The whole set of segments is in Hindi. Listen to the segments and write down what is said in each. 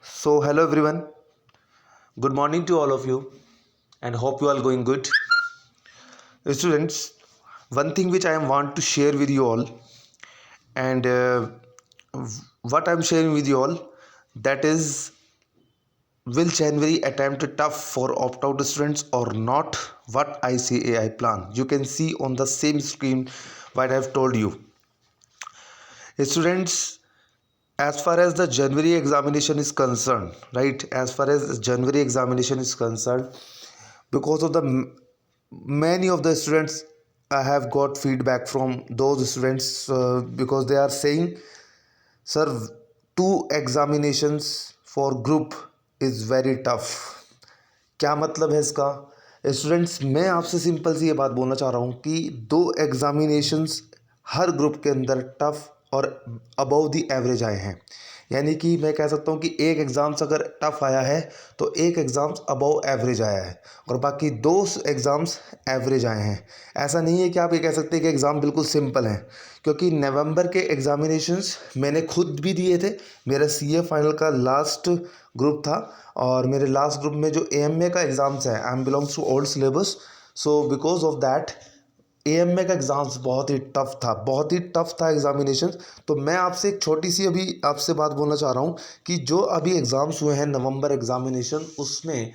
So, hello everyone. Good morning to all of you, and hope you all going good. Students, one thing which I want to share with you all, and what I'm sharing with you all, that is, will January attempt tough for opt-out students or not? What ICAI plan? You can see on the same screen what I've told you. Students, as far as the January examination is concerned, right? As far as January examination is concerned, because of the many of the students, I have got feedback from those students because they are saying, sir, two examinations for group is very tough. क्या मतलब है इसका? स्टूडेंट्स, मैं आपसे सिंपल सी ये बात बोलना चाह रहा हूँ कि दो एग्जामिनेशंस हर ग्रुप के अंदर टफ और अबव द एवरेज आए हैं। यानी कि मैं कह सकता हूँ कि एक एग्ज़ाम्स अगर टफ आया है तो एक एग्ज़ाम्स अबव एवरेज आया है और बाकी दो एग्ज़ाम्स एवरेज आए हैं। ऐसा नहीं है कि आप ये कह सकते हैं कि एग्ज़ाम बिल्कुल सिंपल हैं, क्योंकि नवंबर के एग्ज़ामिनेशंस मैंने खुद भी दिए थे। मेरा सीए फाइनल का लास्ट ग्रुप था और मेरे लास्ट ग्रुप में जो एएमए का एग्ज़ाम्स है, I am belongs to old syllabus, so because of that AMA का एग्ज़ाम्स बहुत ही टफ था, बहुत ही टफ था एग्ज़ामिनेशन। तो मैं आपसे एक छोटी सी अभी आपसे बात बोलना चाह रहा हूँ कि जो अभी एग्ज़ाम्स हुए हैं नवंबर एग्ज़ामिनेशन, उसमें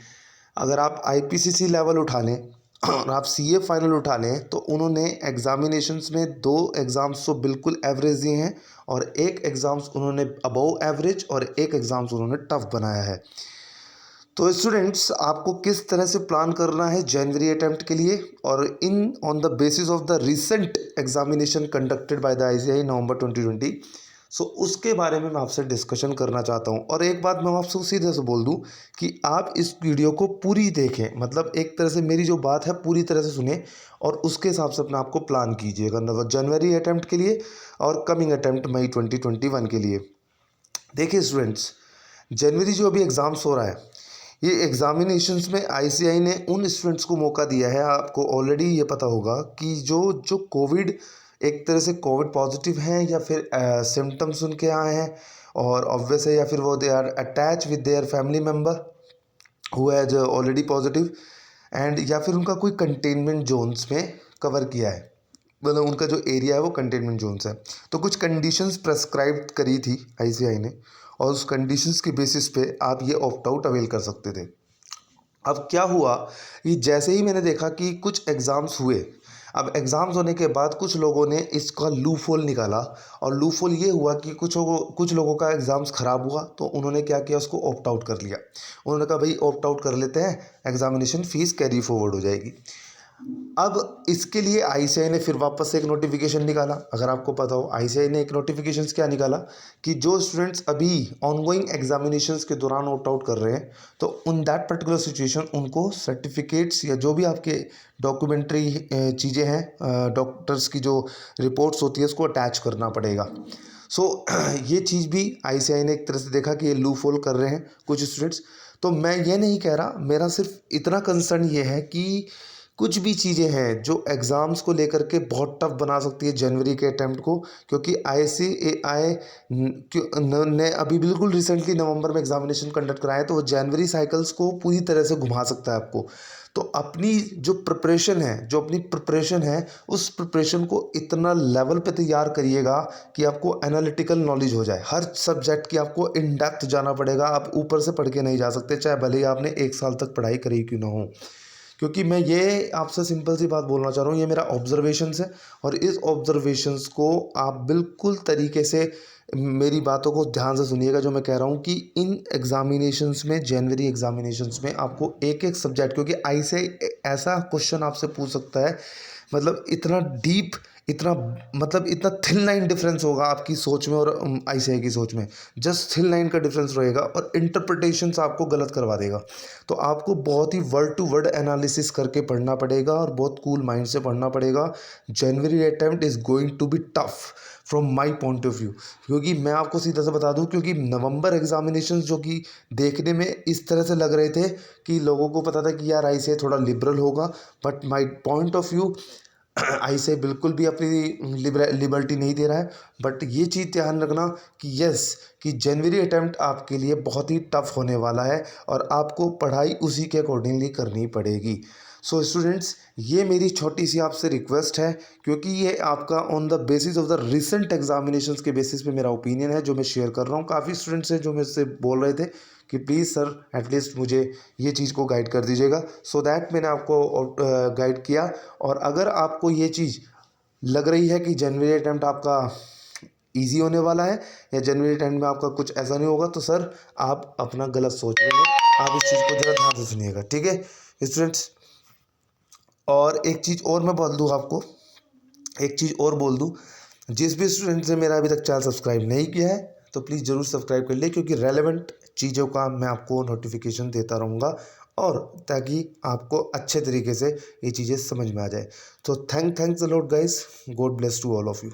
अगर आप आईपीसीसी लेवल उठा लें और आप सीए फाइनल उठा लें तो उन्होंने एग्ज़ामिनेशंस में दो एग्ज़ाम्स तो बिल्कुल एवरेज दिए हैं और एक एग्ज़ाम्स उन्होंने अबव एवरेज और एक एग्ज़ाम्स उन्होंने टफ बनाया है। तो स्टूडेंट्स, आपको किस तरह से प्लान करना है जनवरी अटेम्प्ट के लिए, और in on the basis of the recent examination conducted by the ICAI November 2020, so उसके बारे में मैं आपसे डिस्कशन करना चाहता हूं। और एक बात मैं आपसे सीधे से बोल दूं कि आप इस वीडियो को पूरी देखें, मतलब एक तरह से मेरी जो बात है पूरी तरह से सुने और उसके हिसाब से अपना आपको प्लान कीजिएगा जनवरी अटेम्प्ट के लिए और कमिंग अटेम्प्ट मई 2021 के लिए। देखिए स्टूडेंट्स, जनवरी जो अभी एग्ज़ाम्स हो रहा है, ये एग्ज़ामिनेशंस में आईसीएआई ने उन स्टूडेंट्स को मौका दिया है। आपको ऑलरेडी ये पता होगा कि जो जो कोविड, एक तरह से कोविड पॉजिटिव हैं या फिर सिम्टम्स उनके आए हैं और ऑब्वियस है, या फिर वो they are attach with their family member who has already positive, and या फिर उनका कोई कंटेनमेंट जोन्स में कवर किया है, मतलब उनका जो एरिया है वो कंटेनमेंट जोन्स है। तो कुछ कंडीशंस प्रेस्क्राइब करी थी आईसीएआई ने और उस कंडीशंस के बेसिस पे आप ये ऑप्ट आउट अवेल कर सकते थे। अब क्या हुआ कि जैसे ही मैंने देखा कि कुछ एग्ज़ाम्स हुए, अब एग्ज़ाम्स होने के बाद कुछ लोगों ने इसका लूपहोल निकाला और लूपहोल ये हुआ कि कुछ लोगों का एग्ज़ाम्स ख़राब हुआ तो उन्होंने क्या किया, उसको ऑप्ट आउट कर लिया। उन्होंने कहा भाई ऑप्ट आउट कर लेते हैं, एग्ज़ामिनेशन फ़ीस कैरी फॉरवर्ड हो जाएगी। अब इसके लिए आईसीएआई ने फिर वापस से एक नोटिफिकेशन निकाला। अगर आपको पता हो, आईसीएआई ने एक नोटिफिकेशन क्या निकाला कि जो स्टूडेंट्स अभी ऑनगोइंग एग्जामिनेशंस के दौरान ऑप्ट आउट कर रहे हैं तो उन दैट पर्टिकुलर सिचुएशन उनको सर्टिफिकेट्स या जो भी आपके डॉक्यूमेंट्री चीज़ें हैं, डॉक्टर्स की जो रिपोर्ट्स होती है उसको अटैच करना पड़ेगा। सो ये चीज़ भी आईसीएआई ने एक तरह से देखा कि ये लूप होल कर रहे हैं कुछ स्टूडेंट्स। तो मैं ये नहीं कह रहा, मेरा सिर्फ इतना कंसर्न ये है कि कुछ भी चीज़ें हैं जो एग्ज़ाम्स को लेकर के बहुत टफ बना सकती है जनवरी के अटैम्प्ट को, क्योंकि आईसीएआई ने अभी बिल्कुल रिसेंटली नवंबर में एग्जामिनेशन कंडक्ट कराए हैं, तो वो जनवरी साइकिल्स को पूरी तरह से घुमा सकता है आपको। तो अपनी जो अपनी प्रिपरेशन है उस प्रिपरेशन को इतना लेवल पे तैयार करिएगा कि आपको एनालिटिकल नॉलेज हो जाए। हर सब्जेक्ट की आपको इन डेप्थ जाना पड़ेगा, आप ऊपर से पढ़ के नहीं जा सकते, चाहे भले ही आपने एक साल तक पढ़ाई करी क्यों ना हो। क्योंकि मैं ये आपसे सिंपल सी बात बोलना चाह रहा हूँ, ये मेरा ऑब्जर्वेशंस है और इस ऑब्जर्वेशंस को आप बिल्कुल तरीके से मेरी बातों को ध्यान से सुनिएगा जो मैं कह रहा हूँ कि इन एग्जामिनेशंस में, जनवरी एग्जामिनेशंस में आपको एक एक सब्जेक्ट, क्योंकि आई से ऐसा क्वेश्चन आपसे पूछ सकता है, मतलब इतना डीप, इतना मतलब इतना थिन लाइन डिफरेंस होगा आपकी सोच में और आईसीआई की सोच में, जस्ट थिन लाइन का डिफरेंस रहेगा और इंटरप्रिटेशंस आपको गलत करवा देगा। तो आपको बहुत ही वर्ड टू वर्ड एनालिसिस करके पढ़ना पड़ेगा और बहुत कूल माइंड से पढ़ना पड़ेगा। January attempt is going to be tough from my point of view, क्योंकि मैं आपको सीधा से बता दूं, क्योंकि नवंबर एग्जामिनेशन जो कि देखने में इस तरह से लग रहे थे कि लोगों को पता था कि यार आईसीआई थोड़ा लिबरल होगा, but my point of view I से बिल्कुल भी अपनी लिबर्टी नहीं दे रहा है, बट ये चीज़ ध्यान रखना कि यस, कि जनवरी अटैम्प्ट आपके लिए बहुत ही टफ होने वाला है और आपको पढ़ाई उसी के अकॉर्डिंगली करनी पड़ेगी। सो स्टूडेंट्स, ये मेरी छोटी सी आपसे रिक्वेस्ट है, क्योंकि ये आपका on the basis of the recent examinations के बेसिस पे मेरा ओपिनियन है जो मैं शेयर कर रहा हूँ। काफ़ी स्टूडेंट्स हैं जो मुझसे बोल रहे थे कि प्लीज़ सर एटलीस्ट मुझे ये चीज़ को गाइड कर दीजिएगा, सो दैट मैंने आपको गाइड किया। और अगर आपको ये चीज़ लग रही है कि जनवरी अटैम्प्ट आपका इजी होने वाला है या जनवरी अटैम्प्ट में आपका कुछ ऐसा नहीं होगा, तो सर आप अपना गलत सोच रहे हैं। आप इस चीज़ को ज़रा ध्यान से सुनिएगा, ठीक है स्टूडेंट्स। और एक चीज़ और मैं बोल दूँ आपको, एक चीज़ और बोल दूँ, जिस भी स्टूडेंट ने मेरा अभी तक चैनल सब्सक्राइब नहीं किया है तो प्लीज़ ज़रूर सब्सक्राइब कर ले, क्योंकि रेलेवेंट चीज़ों का मैं आपको नोटिफिकेशन देता रहूँगा, और ताकि आपको अच्छे तरीके से ये चीज़ें समझ में आ जाए। तो thanks a lot guys, God bless to all of you.